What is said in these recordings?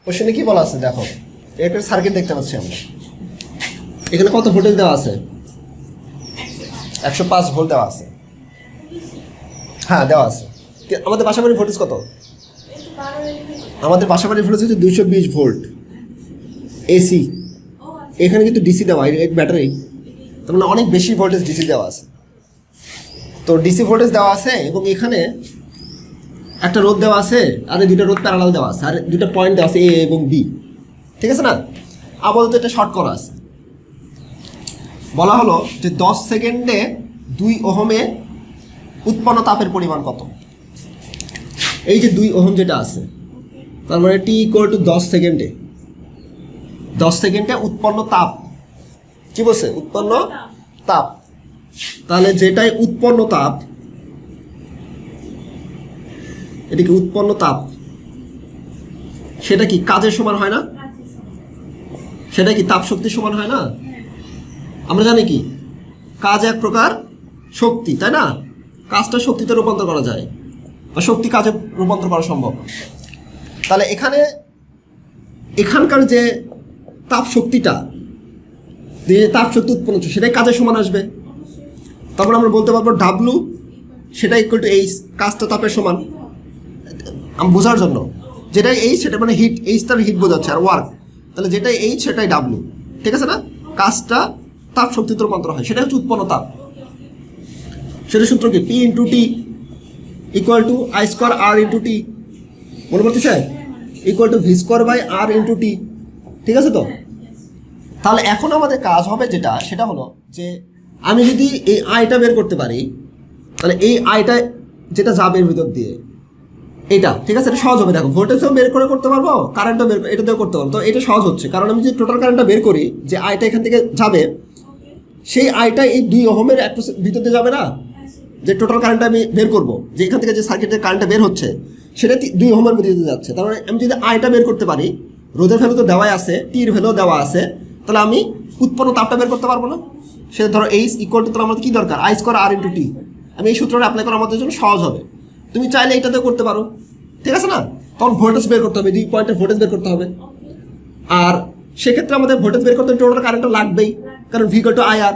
কোশ্চেনে কি বলা আছে দেখো, একটা সার্কিট দেখতে পাচ্ছি আমরা। এখানে কত ভোল্টেজ দেওয়া আছে? 105 ভোল্ট দেওয়া আছে। হ্যাঁ দেওয়া আছে। আমাদের বাসাবাড়ির ভোল্টেজ কত? আমাদের বাসাবাড়ির ভোল্টেজ হচ্ছে 220 ভোল্ট এসি। এখানে কিন্তু ডিসি দেওয়া, ব্যাটারি, তার মানে অনেক বেশি ভোল্টেজ ডিসি দেওয়া আছে। তো ডিসি ভোল্টেজ দেওয়া আছে এবং এখানে একটা রোধ দেওয়া আছে, আর দুইটা রোধ প্যারালাল দেওয়া আছে, আর দুইটা পয়েন্ট দেওয়া আছে এ এবং বি। ঠিক আছে না? আপাতত এটা শর্ট করা আছে। বলা হলো যে 10 সেকেন্ডে 2 ওহমে উৎপন্ন তাপের পরিমাণ কত? এই যে 2 ওহম যেটা আছে, তার মানে টি ইকুয়াল টু 10 সেকেন্ডে 10 সেকেন্ডে উৎপন্ন তাপ। কি বলছে? উৎপন্ন তাপ। তাহলে যেটাই উৎপন্ন তাপ, এটাকে উৎপন্ন তাপ, সেটা কি কাজের সমান হয় না? সেটা কি তাপ শক্তির সমান হয় না? আমরা জানি কি কাজ এক প্রকার শক্তি, তাই না? কাজটা শক্তিতে রূপান্তর করা যায় বা শক্তি কাজে রূপান্তর করা সম্ভব। তাহলে এখানকার যে তাপ শক্তিটা, যে তাপ শক্তি উৎপন্ন হচ্ছে, সেটাই কাজের সমান আসবে। তারপর আমরা বলতে পারবো ডাব্লু সেটা ইকুয়াল টু এইচ, কাজটা তাপের সমান। বোঝার জন্য যেটাই এইচ সেটা মানে হিট, এইচ তার হিট বোঝাচ্ছে, আর ওয়ার্ক, তাহলে যেটাই এইচ সেটাই ডাব্লু। ঠিক আছে না? কাজটা তাপ শক্তিতে রূপান্তর হয়, সেটা হচ্ছে উৎপন্ন তাপ। সেটা সূত্র কি? P into T equal to I square R into T. মনে পড়তেছে? Equal to V square by R into T. ঠিক আছে তো? তাহলে এখন আমাদের কাজ হবে যেটা, সেটা হলো যে আমি যদি এই আইটা বের করতে পারি, তাহলে এই আইটা যেটা যাবে এর ভিতর দিয়ে, এটা ঠিক আছে, এটা সহজ হবে। দেখো ভোল্টেজও বের করতে পারবো, কারেন্টও বের, এটা দিয়েও করতে পারবো। তো এটা সহজ হচ্ছে, কারণ আমি যদি টোটাল কারেন্টটা বের করি, যে আইটা এখান থেকে যাবে, সেই আইটা এই 2 ওহমের একটা ভিতর দিয়ে যাবে না? যে টোটাল কারেন্টটা আমি বের করবো, যে এখান থেকে যে সার্কিটের কারেন্টটা বের হচ্ছে, সেটা 2 ওহমের ভিতর দিয়ে যাচ্ছে। তার মানে আমি যদি আইটা বের করতে পারি, রোধের ভ্যালু তো দেওয়াই আছে, টির ভ্যালু দেওয়া আছে, তাহলে আমি উৎপন্ন তাপটা বের করতে পারবো না? সেটা ধরো এইচ ইকুয়াল টু, তাহলে আমাদের কী দরকার? আই স্কোয়ার আর ইন্টু টি। আমি এই সূত্রটা অ্যাপ্লাই করা আমাদের জন্য সহজ হবে। তুমি চাইলে এইটাতেও করতে পারো, ঠিক আছে না? তখন ভোল্টেজ বের করতে হবে, 2 পয়েন্টের ভোল্টেজ বের করতে হবে। আর সেক্ষেত্রে আমাদের ভোল্টেজ বের করতে টোটাল কারেন্টটা লাগবেই, কারণ ভি ইকুয়াল টু আই আর।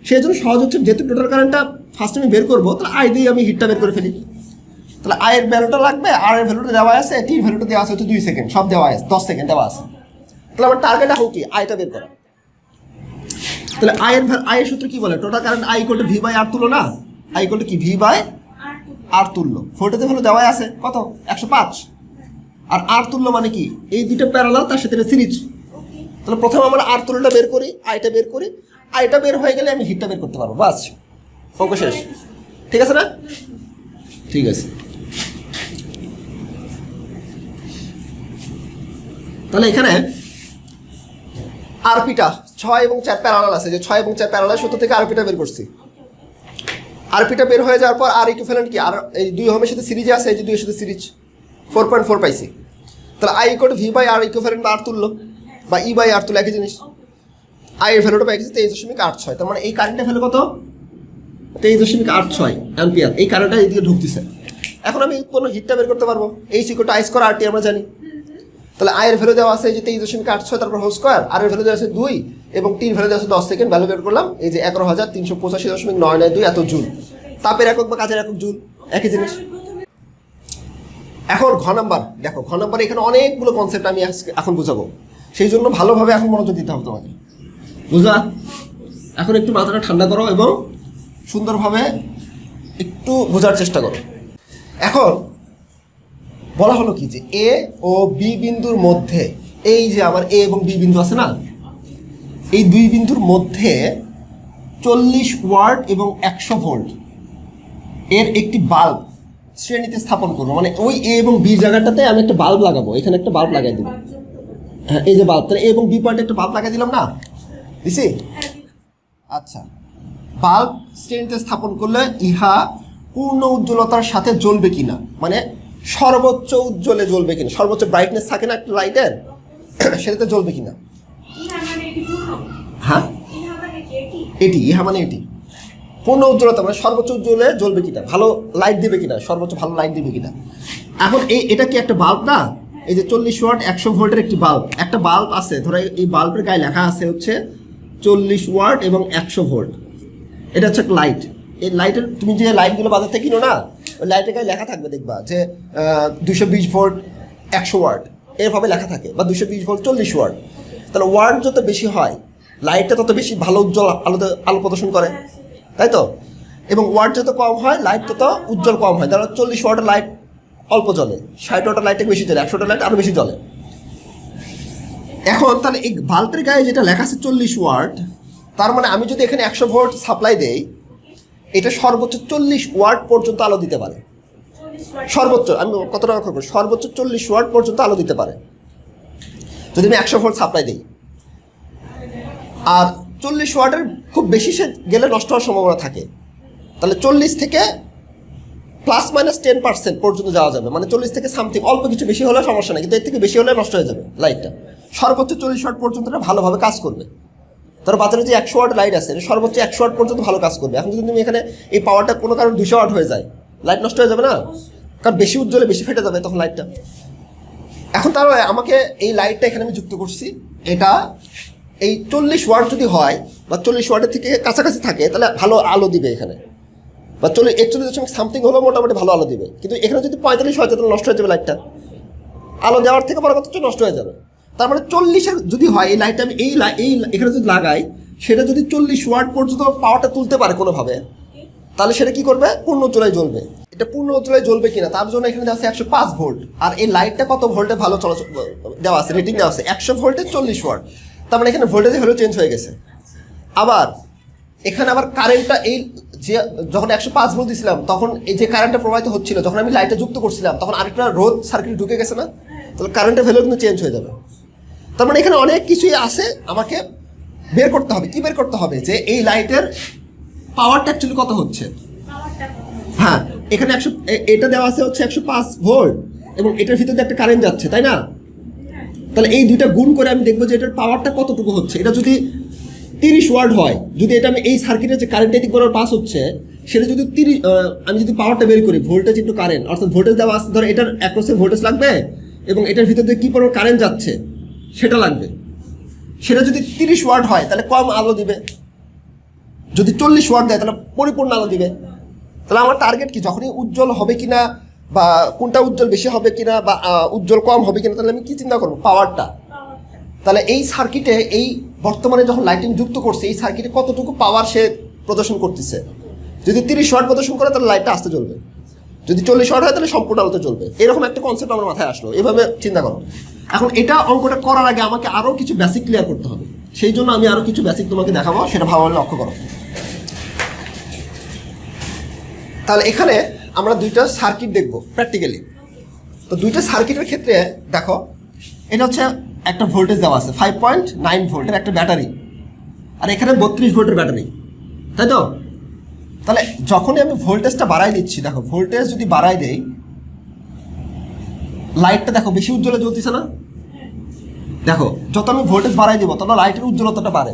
সেই জন্য সহজ হচ্ছে, যেহেতু টোটাল কারেন্টটা ফার্স্ট আমি বের করবো, তাহলে আই দিয়ে আমি হিটটা বের করে ফেলি। তাহলে আই এর ভ্যালুটা লাগবে, আর এর ভ্যালুটা দেওয়া আছে, টির ভ্যালুটা দেওয়া আছে হচ্ছে 2 সেকেন্ড, সব দেওয়া আছে, 10 সেকেন্ড দেওয়া আছে। তাহলে আমার টার্গেট হোক কি? আইটা বের করা। তাহলে আয়ের সূত্র কি বলে? Total current I equal to V by R তুল্য না? আই ইকুয়াল টু কি? ভি বাই আর তুল্য। ভোল্টেজের ভ্যালু দেওয়া আছে কত? 105। আর আর তুল্য মানে কি? এই দুটো প্যারালাল, তার সাথে সিরিজ। তাহলে প্রথমে আমরা আর তুল্যটা বের করি, আইটা বের করি, আইটা বের হয়ে গেলে আমি হিটটা বের করতে পারবো, বাস অঙ্ক শেষ। ঠিক আছে না? ঠিক আছে। তাহলে এখানে আরপিটা 6 এবং 4 প্যারালাল আছে, যে 6 এবং 4 প্যারালাল সূত্র থেকে আরপিটা বের করছি। আরপিটা বের হয়ে যাওয়ার পর আর ইকুইভ্যালেন্ট কি? আর এই 2 ওহমের সাথে সিরিজে আছে, এই যে 2 এর সাথে সিরিজ 4.4 পাইছি। তাহলে I equal to V by R equivalent বা আর তুল্য, বা ই বাই আর তুল্য, একই জিনিস। আই এর ভ্যালুটা পাইছি 23.86। তার মানে এই কারেন্টের ভ্যালু কত? 23.86 অ্যাম্পিয়ার। এই কারেন্টটা এইদিকে ঢুকতেছে। এখন আমি উৎপন্ন হিটটা বের করতে পারবো, H equal to I square R T, আমরা জানি। তাহলে আয়ের ভ্যালু দেওয়া আছে এই যে 23.86, তারপর হোল স্কোয়ার, আর এর ভ্যালু দেওয়া আছে 2, এবং টির ভ্যালু দেওয়া আছে 10 সেকেন্ড। ভ্যালু বের করলাম, এই যে 11,385.992 এত জুল। তাপের একক বা কাজের একক জুল, একই জিনিস। এখন ঘ নাম্বার দেখো, ঘ নাম্বার এখানে অনেকগুলো কনসেপ্ট আমি এখন বুঝাবো, সেই জন্য ভালোভাবে এখন মনোযোগ দিতে হবে তোমাকে, বুঝলা? এখন একটু মাথাটা ঠান্ডা করো এবং সুন্দরভাবে একটু বোঝার চেষ্টা করো। এখন বলা হলো কি, যে এ ও বি বিন্দুর মধ্যে, এই যে আমার এ এবং বি বিন্দু আছে না, এই 2 বিন্দুর মধ্যে 40 ওয়াট এবং 100 ভোল্ট এর একটি বাল্ব শ্রেণীতে স্থাপন করবো। মানে ওই এ এবং বি জায়গাটাতে আমি একটা বাল্ব লাগাবো, এখানে একটা বাল্ব লাগাই দেবো। হ্যাঁ, এই যে বাল্ব, তাহলে এ এবং বি পয়েন্টে একটা বাল্ব লাগাই দিলাম না? দিছি? আচ্ছা, বাল্ব শ্রেণীতে স্থাপন করলে ইহা পূর্ণ উজ্জ্বলতার সাথে জ্বলবে কিনা, মানে সর্বোচ্চ উজ্জ্বলে জ্বলবে কিনা, সর্বোচ্চ ব্রাইটনেস থাকে না একটা লাইটের, সেটাতে জ্বলবে কিনা। হ্যাঁ, এটি ইহা মানে এটি পূর্ণ উজ্জ্বলতা, মানে সর্বোচ্চ উজ্জ্বলে জ্বলবে কিনা, ভালো লাইট দিবে কিনা, সর্বোচ্চ ভালো লাইট দিবে কিনা। এখন এটা কি একটা বাল্ব না? এই যে 40 ওয়াট 100 ভোল্টের একটি বাল্ব, একটা বাল্ব আছে, ধরো এই বাল্বের গায়ে লেখা আছে হচ্ছে 40 ওয়াট এবং 100 ভোল্ট। এটা হচ্ছে একটা লাইট। এই লাইটের তুমি যে লাইটগুলো বাজার থেকে কিনো না, ওই লাইটের গায়ে লেখা থাকবে দেখবা যে 220 ভোল্ট 100 ওয়াট এভাবে লেখা থাকে, বা 220 ভোল্ট 40 ওয়াট। তাহলে ওয়াট যত বেশি হয় লাইটটা তত বেশি ভালো উজ্জ্বল আলো প্রদর্শন করে, তাই তো? এবং ওয়াট যত কম হয় লাইট তত উজ্জ্বল কম হয়। ধরো 40 ওয়াটের লাইট অল্প জ্বলে, 60 ওয়াটের লাইটে বেশি জ্বলে, 100 ওয়াটের লাইট আরও বেশি জ্বলে। এখন তাহলে এই বাল্বের গায়ে যেটা লেখা আছে 40 ওয়াট, তার মানে আমি যদি এখানে 100 ভোল্ট সাপ্লাই দেই, এটা সর্বোচ্চ 40 ওয়াট পর্যন্ত আলো দিতে পারে। সর্বোচ্চ, আমি কতটা লক্ষ্য করি, সর্বোচ্চ 40 ওয়াট পর্যন্ত আলো দিতে পারে যদি আমি 100 ভোল্ট সাপ্লাই দিই। আর 40 ওয়াটের খুব বেশি সে গেলে নষ্ট হওয়ার সম্ভাবনা থাকে। তাহলে 40 থেকে +-10% পর্যন্ত যাওয়া যাবে, মানে 40 থেকে সামথিং, অল্প কিছু বেশি হলে সমস্যা নেই, কিন্তু এর থেকে বেশি হলে নষ্ট হয়ে যাবে লাইটটা। সর্বোচ্চ 40 ওয়াট পর্যন্ত এটা ভালোভাবে কাজ করবে। তার বাজারে যে 100 ওয়াট লাইট আছে, সর্বোচ্চ 100 ওয়াট পর্যন্ত ভালো কাজ করবে। এখন যদি তুমি এখানে এই পাওয়ারটা কোনো কারণে 200 ওয়াট হয়ে যায়, লাইট নষ্ট হয়ে যাবে না? কারণ বেশি উজ্জ্বলে বেশি ফেটে যাবে তখন লাইটটা। এখন তাহলে আমাকে এই লাইটটা এখানে আমি যুক্ত করছি, এটা এই 40 ওয়াট যদি হয় বা 40 ওয়াটের থেকে কাছাকাছি থাকে তাহলে ভালো আলো দিবে এখানে, বা 41 সামথিং হলেও মোটামুটি ভালো আলো দিবে। কিন্তু এখানে যদি 45 হয় তাহলে নষ্ট হয়ে যাবে লাইটটা, আলো দেওয়ার থেকে বড় কথা হচ্ছে নষ্ট হয়ে যাবে। তার মানে 40-এর যদি হয় এই লাইটটা আমি এই এখানে যদি লাগাই, সেটা যদি 40 ওয়াট পর্যন্ত পাওয়ারটা তুলতে পারে কোনোভাবে, তাহলে সেটা কি করবে? পূর্ণ উজ্জ্বলায় জ্বলবে। এটা পূর্ণ উজ্জ্বলায় জ্বলবে কিনা তার জন্য এখানে দেওয়া আছে 105 ভোল্ট। আর এই লাইটটা কত ভোল্টে ভালো চলাচল দেওয়া আছে, রেটিং দেওয়া আছে 100 ভোল্টে 40 ওয়াট। তার মানে এখানে ভোল্টেজের ভ্যালু চেঞ্জ হয়ে গেছে। আবার এখানে আবার কারেন্টটা এই যে যখন 105 ভোল্ট দিয়েছিলাম তখন এই যে কারেন্টটা প্রবাহিত হচ্ছিল, যখন আমি লাইটটা যুক্ত করছিলাম তখন আরেকটা রোধ সার্কিট ঢুকে গেছে না? তাহলে কারেন্টের ভ্যালু কিন্তু চেঞ্জ হয়ে যাবে। তার মানে এখানে অনেক কিছুই আছে, আমাকে বের করতে হবে। কি বের করতে হবে? যে এই লাইটের পাওয়ারটা অ্যাকচুয়ালি কত হচ্ছে। হ্যাঁ, এখানে এটা দেওয়া আছে হচ্ছে 105 ভোল্ট এবং এটার ভিতরে একটা কারেন্ট যাচ্ছে, তাই না? তাহলে এই দুইটা গুণ করে আমি দেখবো যে এটার পাওয়ারটা কতটুকু হচ্ছে। এটা যদি 30 ওয়াট হয়, যদি এটা আমি এই সার্কিটের যে কারেন্ট এদিক করে পাস হচ্ছে সেটা যদি আমি যদি পাওয়ারটা বের করি, ভোল্টেজ ইন্টু কারেন্ট, অর্থাৎ ভোল্টেজ দেওয়া আছে, ধরো এটার অ্যাক্রসে ভোল্টেজ লাগবে এবং এটার ভিতর দিয়ে কী পরিমাণ কারেন্ট যাচ্ছে সেটা লাগবে। সেটা যদি 30 ওয়াট হয় তাহলে কম আলো দিবে, যদি 40 ওয়াট দেয় তাহলে পরিপূর্ণ আলো দিবে। তাহলে আমার টার্গেট কি, যখনই উজ্জ্বল হবে কিনা বা কোনটা উজ্জ্বল বেশি হবে কিনা বা উজ্জ্বল কম হবে কিনা, তাহলে আমি কী চিন্তা করবো? পাওয়ারটা। তাহলে এই সার্কিটে এই বর্তমানে যখন লাইটিং যুক্ত করছে এই সার্কিটে কতটুকু পাওয়ার সে প্রদর্শন করতেছে। যদি 30 ওয়াট প্রদর্শন করে তাহলে লাইটটা আসতে জ্বলবে, যদি 40 ওয়াট হয় তাহলে সম্পূর্ণ আলোতে জ্বলবে। এরকম একটা কনসেপ্ট আমার মাথায় আসলো, এভাবে চিন্তা করো। এখন এটা অঙ্কটা করার আগে আমাকে আরও কিছু বেসিক ক্লিয়ার করতে হবে, সেই জন্য আমি আরও কিছু বেসিক তোমাকে দেখাবো, সেটা ভালোভাবে লক্ষ্য করো। তাহলে এখানে আমরা দুইটা সার্কিট দেখব প্র্যাকটিক্যালি। তো দুইটা সার্কিটের ক্ষেত্রে দেখো, এটা হচ্ছে একটা ভোল্টেজ দেওয়া আছে 5.9 ভোল্টের একটা ব্যাটারি, আর এখানে 32 ভোল্টের ব্যাটারি, তাই তো? তাহলে যখনই আমি ভোল্টেজটা বাড়াই দিচ্ছি, দেখো ভোল্টেজ যদি বাড়াই দেই, লাইটটা দেখো বেশি উজ্জ্বলে জ্বলতেছে না? দেখো যত আমি ভোল্টেজ বাড়াই দিব তত লাইটের উজ্জ্বলতাটা বাড়ে।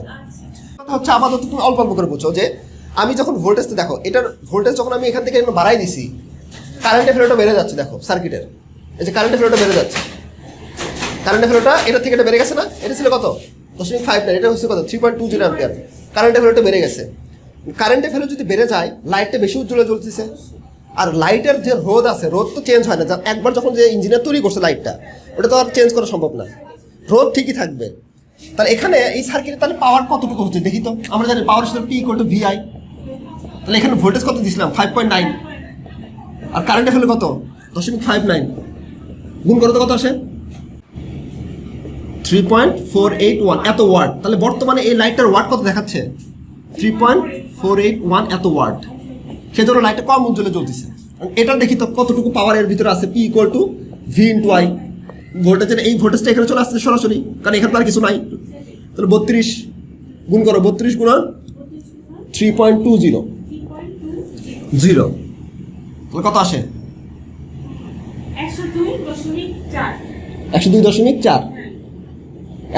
কথা হচ্ছে আপাতত তুমি অল্প অল্প করে বুঝছো যে আমি যখন ভোল্টেজটা দেখো, এটার ভোল্টেজ যখন আমি এখান থেকে বাড়াই দিছি, কারেন্টের ফ্লোটা বেড়ে যাচ্ছে। দেখো সার্কিটের এই যে কারেন্টের ফ্লোটা বেড়ে যাচ্ছে, কারেন্টের ফ্লোটা এটার থেকে এটা বেড়ে গেছে না? এটা ছিল কত? 0.59, এটা হচ্ছে কত? 3.20 অ্যাম্পিয়ার। কারেন্টের ফ্লোটা বেড়ে গেছে। কারেন্টের ফ্লো যদি বেড়ে যায় লাইটটা বেশি উজ্জ্বলে জ্বলতেছে। আর লাইটের যে রোধ আছে, রোধ তো চেঞ্জ হয় না। একবার যখন যে ইঞ্জিনিয়ার তৈরি করছে লাইটটা, ওটা তো আর চেঞ্জ করা সম্ভব না, রোধ ঠিকই থাকবে। তাহলে এখানে এই সার্কিটে তাহলে পাওয়ার কতটুকু হচ্ছে দেখি তো। আমরা জানি পাওয়ার সাথে P=VI। তাহলে এখানে ভোল্টেজ কত দিয়েছিলাম? 5.9, আর কারেন্টের ফ্লো কত? 0.59। গুণ করো তো কত আসে? 3.481 এত ওয়াট। তাহলে বর্তমানে এই লাইটটার ওয়াট কত দেখাচ্ছে? 3.481 এত ওয়াট। সেজন্য লাইটটা কম উজ্জ্বলে জ্বলতেছে। এটা দেখি তো কতটুকু পাওয়ার এর ভিতরে আছে। P=V/I। ভোল্টেজের এই ভোল্টেজটা এখানে চলে আসছে সরাসরি, কারণ এখানে তো আর কিছু নাই। তাহলে 32 গুণ করো, 32 গুণন 3.20 তাহলে কত আসে? 102.4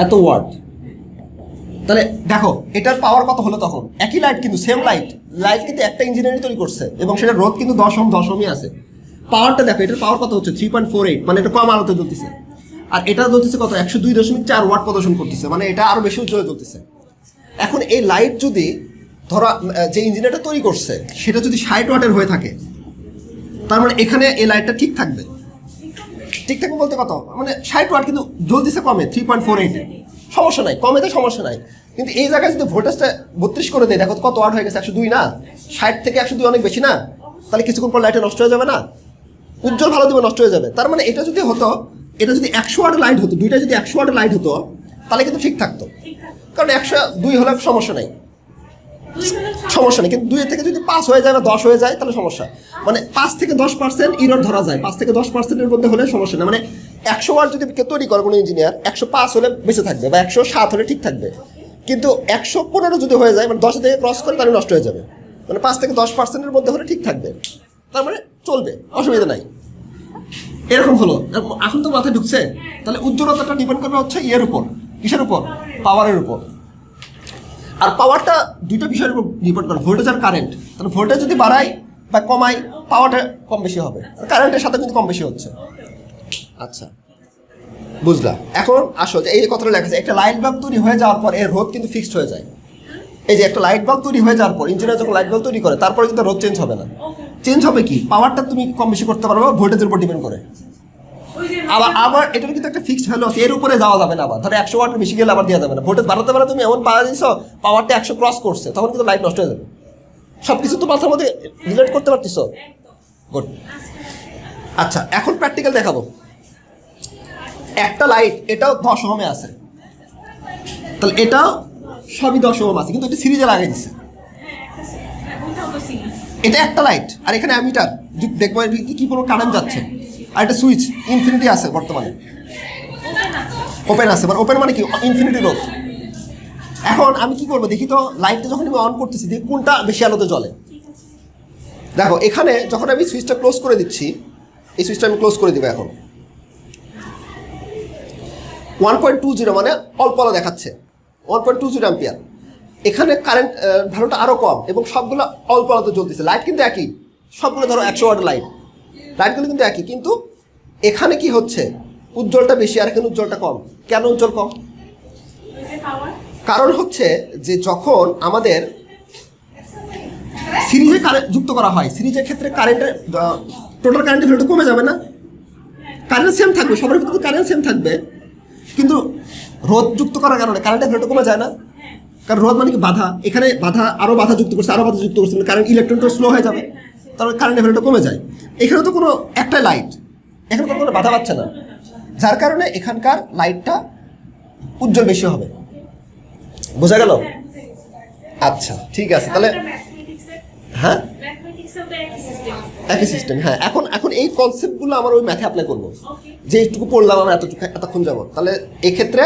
এত ওয়াট। তাহলে দেখো এটার পাওয়ার কত হলো তখন? একই লাইট কিন্তু সেম লাইট কিন্তু একটা ইঞ্জিনিয়ারিং তৈরি করছে এবং সেটা রোধ কিন্তু 10 ওহমই আছে। পাওয়ারটা দেখো, এটার পাওয়ার কত হচ্ছে? 3.48, মানে এটা কম আলোতে জ্বলতেছে। আর এটা জ্বলতেছে কত 102.4 ওয়াট প্রদর্শন করতেছে, মানে এটা আরো বেশি উজ্জ্বল জ্বলতেছে। এখন এই লাইট যদি ধরা যে ইঞ্জিনিয়ারটা তৈরি করছে সেটা যদি 60 ওয়াটের হয়ে থাকে, তার মানে এখানে এই লাইটটা ঠিক থাকবে। ঠিক থাকবে বলতে কত, মানে 60 ওয়াট কিন্তু জ্বলতেছে কমে 3.48, সমস্যা নাই, কমেতে সমস্যা নাই। কিন্তু এই জায়গায় যদি ভোল্টেজটা 32 করে দেয়, দেখো কত ওয়াট হয়ে গেছে, 102 না, 60 থেকে 102 অনেক বেশি না, তাহলে কিছুক্ষণ পর লাইটটা নষ্ট হয়ে যাবে না, উজ্জ্বল ভালো দিবে নষ্ট হয়ে যাবে। তার মানে এটা যদি হতো, এটা যদি 100 ওয়াট লাইট হতো, দুইটা যদি 100 ওয়াট লাইট হতো তাহলে কিন্তু ঠিক থাকতো, কারণ 102 হলে সমস্যা নেই, সমস্যা নেই। কিন্তু 2 থেকে যদি 5 হয়ে যায় বা 10 হয়ে যায় তাহলে সমস্যা, মানে 5 থেকে 10% ইরর ধরা যায়, 5 থেকে 10%-এর মধ্যে হলে সমস্যা না। মানে 100 ওয়াট যদি কেউ তৈরি করে কোনো ইঞ্জিনিয়ার, 105 হলে বেঁচে থাকবে বা 107 হলে ঠিক থাকবে, কিন্তু 115 যদি হয়ে যায়, মানে 10 থেকে ক্রস করে তাহলে নষ্ট হয়ে যাবে, মানে 5 থেকে 10%-এর মধ্যে হলে ঠিক থাকবে, তার মানে চলবে, অসুবিধা নাই। এরকম হলো, এখন তো মাথায় ঢুকছে। তাহলে উজ্জ্বলতাটা ডিপেন্ড করবে হচ্ছে এর উপর, কিসের উপর, পাওয়ারের উপর। আর পাওয়ারটা দুইটা বিষয়ের উপর ডিপেন্ড করে, ভোল্টেজ আর কারেন্ট। তাহলে ভোল্টেজ যদি বাড়াই বা কমাই, পাওয়ারটা কম বেশি হবে, কারেন্টের সাথে কিন্তু কম বেশি হচ্ছে। আচ্ছা, বুঝলাম। এখন আসো যে এই কথাটা লেখা আছে, একটা লাইট বাল্ব তৈরি হয়ে যাওয়ার পর এর রোধ কিন্তু ফিক্সড হয়ে যায়। এই যে একটা লাইট বাল্ব তৈরি হয়ে যাওয়ার পর, ইঞ্জিনিয়ার যখন লাইট বাল্ব তৈরি করে তারপরে কিন্তু রোধ চেঞ্জ হবে না। চেঞ্জ হবে কি, পাওয়ারটা তুমি কম বেশি করতে পারবে ভোল্টেজের উপর ডিপেন্ড করে। আবার এটার কিন্তু একটা ফিক্সড ভ্যালু আছে, এর উপরে যাওয়া যাবে না। আবার ধরো 100 ওয়াট বেশি গেলে আবার দেওয়া যাবে না। ভোল্টেজ বাড়াতে পারো তুমি, এমন পাওয়া দিচ্ছ পাওয়ারটা 100 ক্রস করছে, তখন কিন্তু লাইট নষ্ট হয়ে যাবে। সব কিছু তো মাথার মধ্যে রিলেট করতে পারতিস। গুড। আচ্ছা, এখন প্র্যাকটিক্যাল দেখাবো। একটা লাইট, এটাও 10 ওহমে আছে, তাহলে এটাও সবই 10 ওহম আছে, কিন্তু এটা সিরিজে লাগিয়ে দিচ্ছে। এটা একটা লাইট, আর এখানে অ্যামিটার দেখবো কি কোনো কারেন্ট যাচ্ছে, আর একটা সুইচ ইনফিনিটি আছে বর্তমানে, ওপেন আছে। ওপেন মানে কি, ইনফিনিটি রোধ। এখন আমি কি করবো দেখি তো, লাইটটা যখন আমি অন করতেছি দেখি কোনটা বেশি আলোতে জ্বলে। দেখো এখানে যখন আমি সুইচটা ক্লোজ করে দিচ্ছি, এই সুইচটা আমি ক্লোজ করে দিব এখন, 1.20 মানে অল্প আলো দেখাচ্ছে, 1.20 অ্যাম্পিয়ার। এখানে কারেন্ট ভ্যালুটা আরও কম এবং সবগুলো অল্প আলোতে জ্বলতেছে। লাইট কিন্তু একই, সবগুলো ধরো 100 ওয়াট লাইটগুলো কিন্তু একই, কিন্তু এখানে কি হচ্ছে, উজ্জ্বলটা বেশি আর এখানে উজ্জ্বলটা কম। কেন উজ্জ্বল কম? কারণ হচ্ছে যে যখন আমাদের সিরিজে কারেন্ট যুক্ত করা হয়, সিরিজের ক্ষেত্রে কারেন্টের টোটাল কারেন্টের ভ্যালুটা কমে যাবে না, কারেন্ট সেম থাকবে, সবার ভিতরে কারেন্ট সেম থাকবে, কিন্তু রোধ যুক্ত করার কারণে কারেন্টের ভ্যালুটা কমে যায় না। কারণ রোধ মানে কি বাধা, এখানে বাধা আরও বাধা যুক্ত করছে, আরও বাধা যুক্ত করছে, কারেন্ট ইলেকট্রনটা স্লো হয়ে যাবে, তারপরে কারেন্টের ভ্যালুটা কমে যায়। এখানে তো কোনো একটা লাইট, এখানে কোনো বাধা পাচ্ছে না, যার কারণে এখানকার লাইটটা উজ্জ্বল বেশি হবে। বোঝা গেল? আচ্ছা, ঠিক আছে। তাহলে হ্যাঁ, একই সিস্টেম। হ্যাঁ, এখন এই কনসেপ্টগুলো আমার ওই ম্যাথে অ্যাপ্লাই করবো, যে এইটুকু পড়লাম আমরা এতক্ষণ যাব। তাহলে এক্ষেত্রে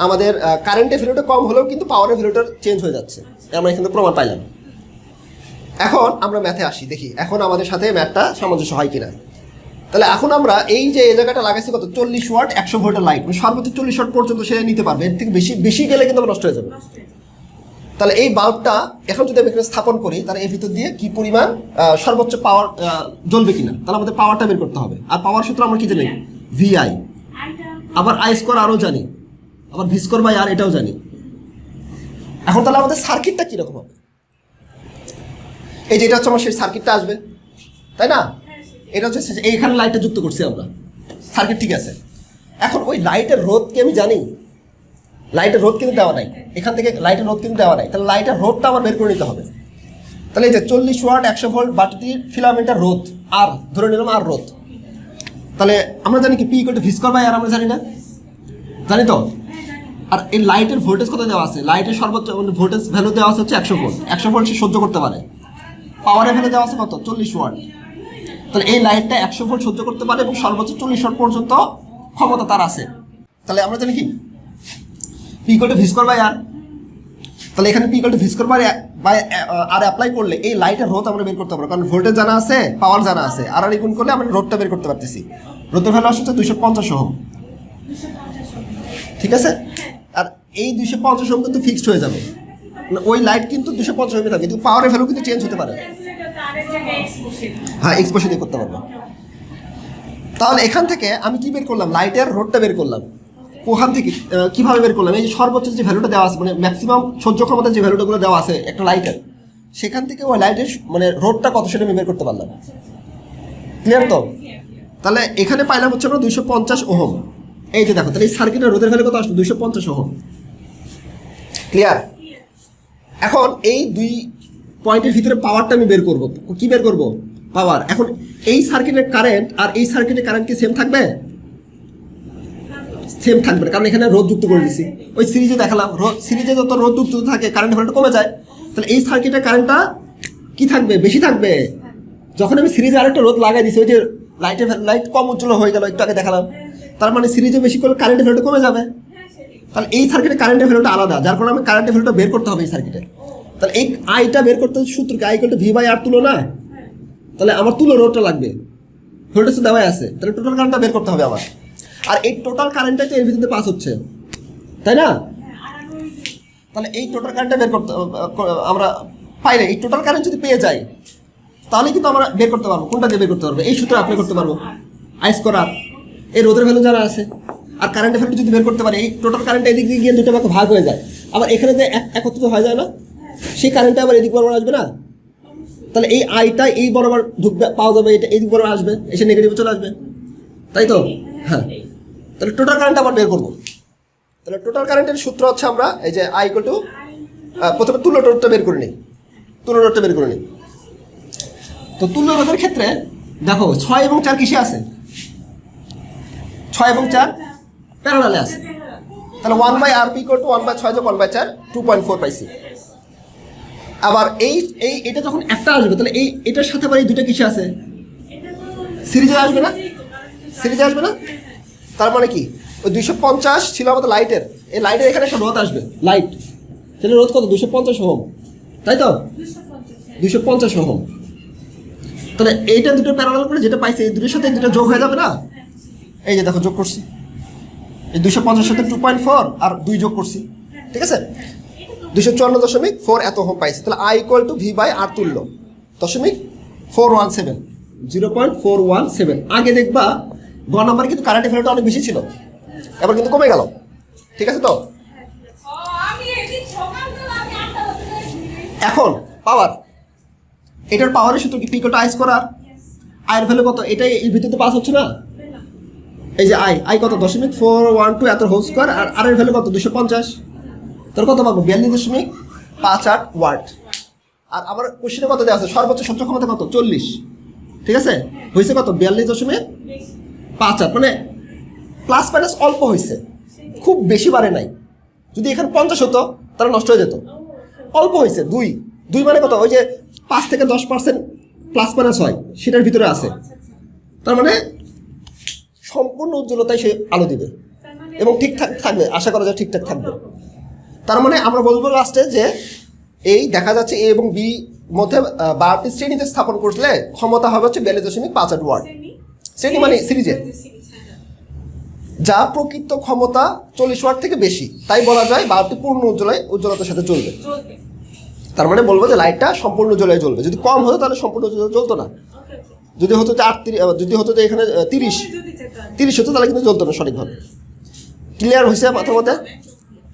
আমাদের কারেন্টের ভ্যালুটা কম হলেও কিন্তু পাওয়ারের ভ্যালুটা চেঞ্জ হয়ে যাচ্ছে, আমরা এখানে প্রমাণ পাইলাম। এখন আমরা ম্যাথে আসি, দেখি এখন আমাদের সাথে ম্যাথটা সামঞ্জস্য হয় কিনা। তাহলে এখন আমরা এই যে এই জায়গাটা লাগাইছি কত, 40 ওয়াট 100 ভোল্টের লাইট, মানে সর্বোচ্চ 40 ওয়াট পর্যন্ত সে নিতে পারবে, এর থেকে বেশি গেলে কিন্তু নষ্ট হয়ে যাবে। তাহলে এই বাল্বটা এখন যদি আমি এখানে স্থাপন করি, তাহলে এর ভিতর দিয়ে কি পরিমাণ সর্বোচ্চ পাওয়ার জ্বলবে কিনা, তাহলে আমাদের পাওয়ারটা বের করতে হবে। আর পাওয়ার সূত্র আমরা কি জানি, VI, আবার I স্কোয়ার আরও জানি, আবার V স্কোয়ার বাই R এটাও জানি। এখন তাহলে আমাদের সার্কিটটা কীরকম হবে, এই যে এটা হচ্ছে আমার সেই সার্কিটটা আসবে, তাই না? এটা হচ্ছে এইখানে লাইটটা যুক্ত করছি আমরা, সার্কিট ঠিক আছে। এখন ওই লাইটের রোধ কি আমি জানি? লাইটের রোধ কিন্তু দেওয়া নাই, এখান থেকে লাইটের রোধ কিন্তু দেওয়া নাই, তাহলে লাইটের রোধটা আমার বের করে নিতে হবে। তাহলে এই যে 40 ওয়াট 100 ভোল্ট বাটির ফিলামেন্টের রোধ আর ধরে নিলাম আর রোধ, তাহলে আমরা জানি কি P = V square by R, আমরা জানি না? জানি তো। আর এই লাইটের ভোল্টেজ কত দেওয়া আছে, লাইটের সর্বোচ্চ ভোল্টেজ ভ্যালু দেওয়া আছে হচ্ছে 100 ভোল্ট, 100 ভোল্ট সে সহ্য করতে পারে। পাওয়ারের ভ্যালু দেওয়া আছে কত, 40 ওয়াট। তাহলে এই লাইটটা 100 ভোল্ট সহ্য করতে পারে এবং সর্বোচ্চ 40 ওয়াট পর্যন্ত ক্ষমতা তার আছে। তাহলে আমরা জানি কি P = V square by R। তাহলে এখানে P = V square by R apply করলে এই লাইটের রোধ আমরা বের করতে পারবো, কারণ ভোল্টেজ জানা আছে, পাওয়ার জানা আছে, আর গুণ করলে আমরা রোধটা বের করতে পারতেছি। রোধের ভ্যালু আসছে 250 ওহম, ঠিক আছে। আর এই 250 ওহম কিন্তু ফিক্সড হয়ে যাবে, ওই লাইট কিন্তু 250 ওহমে থাকবে, কিন্তু পাওয়ারের ভ্যালু কিন্তু চেঞ্জ হতে পারে। হ্যাঁ, এক্স বসে দিয়ে করতে পারবো। তাহলে এখান থেকে আমি কি বের করলাম, লাইটের রোডটা বের করলাম। ওখান থেকে কিভাবে বের করলাম, এই যে সর্বোচ্চ যে ভ্যালুটা দেওয়া আছে, মানে ম্যাক্সিমাম সহ্য ক্ষমতার যে ভ্যালুটাগুলো দেওয়া আছে একটা লাইটের, সেখান থেকে ওই লাইটের মানে রোডটা কত সেটা আমি বের করতে পারলাম। ক্লিয়ার তো? তাহলে এখানে পাইলাম হচ্ছে আমরা 250 ওহম। এই যে দেখো, তাহলে এই সার্কিটের রোধের ভ্যালু কত আসলো, 250 ওহম। ক্লিয়ার? এখন এই দুই পয়েন্টের ভিতরে পাওয়ারটা আমি বের করব। কি বের করব? পাওয়ার। এখন এই সার্কিটের কারেন্ট আর এই সার্কিটের কারেন্ট কি সেম থাকবে? সেম থাকবে না, কারণ এখানে রোধ যুক্ত করে দিছি। ওই সিরিজে দেখালাম, সিরিজে যত রোধ যুক্ত থাকে কারেন্ট ভ্যালুটা কমে যায়। তাহলে এই সার্কিটের কারেন্টটা কি থাকবে, বেশি থাকবে। যখন আমি সিরিজে আরেকটা রোধ লাগাই দিছি, ওই যে লাইট কম উজ্জ্বল হয়ে গেল, একটু আগে দেখালাম, তার মানে সিরিজে বেশি করলে কারেন্টের ভ্যালুটা কমে যাবে। তাহলে এই সার্কিটের কারেন্টের ভ্যালুটা আলাদা, যার কারণে আমি কারেন্টের ভ্যালুটা বের করতে হবে এই সার্কিটে। তাহলে এই আইটা বের করতে সূত্র কি, I = V/R তুলো না? তাহলে আমার তুলো রোধটা লাগবে, ভোল্টেজ তো দেওয়াই আছে, তাহলে টোটাল কারেন্টটা বের করতে হবে আমার। আর এই টোটাল কারেন্টটাই তো এর ভিতরে পাস হচ্ছে, তাই না? তাহলে এই টোটাল কারেন্টটা বের করতে আমরা পাইলে, এই টোটাল কারেন্ট যদি পেয়ে যাই তাহলে কিন্তু আমরা বের করতে পারবো। কোনটা দিয়ে বের করতে পারবো? এই সূত্র অ্যাপ্লাই করতে পারবো। I²R, এই রোধের ভ্যালু যারা আছে আর কারেন্টের ভ্যালু যদি বের করতে পারি, এই টোটাল কারেন্ট এদিক দিয়ে গিয়ে দুটো ভাগে ভাগ হয়ে যায়, আবার এখানে যে একত্রিত হয়ে যায় না, সেই কারেন্টটা আবার এদিক বরাবর আসবে না। তাহলে এই আইটা এই বরাবর ঢুকবে, পাওয়া যাবে, এটা এইদিক বরাবর আসবে, এসে নেগেটিভে চলে আসবে, তাই তো? হ্যাঁ। তাহলে টোটাল কারেন্ট আবার বের করবো। তাহলে টোটাল কারেন্টের সূত্র হচ্ছে আমরা এই যে I = প্রথমে তুল্য রোধটা বের করে নিই। তুল্য রোধটা বের করে নিই। তো তুল্য রোধের ক্ষেত্রে দেখো 6 এবং 4 কিসে আছে? 6 এবং 4 প্যারালালে আছে। তাহলে 1/RP = 1/6 যোগ 1/4, 2.4 পাইছি। আবার এটা যখন একটা আসবে, তাহলে এটার সাথে আবার এই দুটো কিসে আছে? সিরিজে আসবে না? সিরিজে আসবে না? তার মানে কি, ওই 250 ছিল আমাদের লাইটের, এই লাইটের এখানে একটা রোধ আসবে, লাইট, তাহলে রোধ কত? 250 ওহম, তাই তো? 250 ওহম। তাহলে এইটা দুটো প্যারালাল করে যেটা পাইছে, এই দুটোর সাথে এই দুটো যোগ হয়ে যাবে না? এই যে দেখো যোগ করছি, এই 250 সাথে 2.4 আর 2 যোগ করছি, ঠিক আছে? 254.4 এত ওহম পাইছি। তাহলে I = V/R তুল্য 0.417, 0.417। আগে দেখবা গ নাম্বার কিন্তু কারেন্টের ভ্যালুটা অনেক বেশি ছিল, এবার কিন্তু কমে গেল, ঠিক আছে তো? এখন পাওয়ার, এটার পাওয়ারের সূত্র কি? P = I²R। আয়ের ভ্যালু কত? এটাই এই ভিতরে পাস হচ্ছে না, এই যে I কত? 0.412 এত হোল স্কয়ার, আর আর এর ভ্যালু কত? 250। তোর কত পাবো? 42.58 ওয়াট। আর আমার কোশ্চেনে কত দেওয়া আছে? সর্বোচ্চ সহ্য ক্ষমতা কত? 40, ঠিক আছে? হয়েছে কত? 42.58, মানে প্লাস মাইনাস অল্প হয়েছে, খুব বেশি বাড়ে নাই। যদি এখানে 50 হতো তাহলে নষ্ট হয়ে যেত, অল্প হয়েছে। 2 মানে কত? ওই যে 5 থেকে 10% প্লাস মাইনাস হয়, সেটার ভিতরে আছে। তার মানে সম্পূর্ণ উজ্জ্বলতায় সে আলো দিবে এবং ঠিকঠাক থাকবে, আশা করা যায় ঠিকঠাক থাকবে। তার মানে আমরা বলবো লাস্টে যে এই দেখা যাচ্ছে A এবং B মধ্যে 12টি শ্রেণীতে স্থাপন করলে ক্ষমতা হবে হচ্ছে 42.58 ওয়াট। শ্রেণী মানে সিরিজে, যা প্রকৃত ক্ষমতা 40 ওয়াট থেকে বেশি, তাই বলা যায় 12টি পূর্ণ উজ্জ্বলতার সাথে চলবে। তার মানে বলবো যে লাইটটা সম্পূর্ণ উজ্জ্বলায় জ্বলবে। যদি কম হতো তাহলে সম্পূর্ণ উজ্জ্বল জ্বলতো না। যদি হতো যে 38, যদি হতো যে এখানে 30 হতো তাহলে কিন্তু জ্বলতো না সঠিকভাবে। ক্লিয়ার হয়েছে মাথার মধ্যে?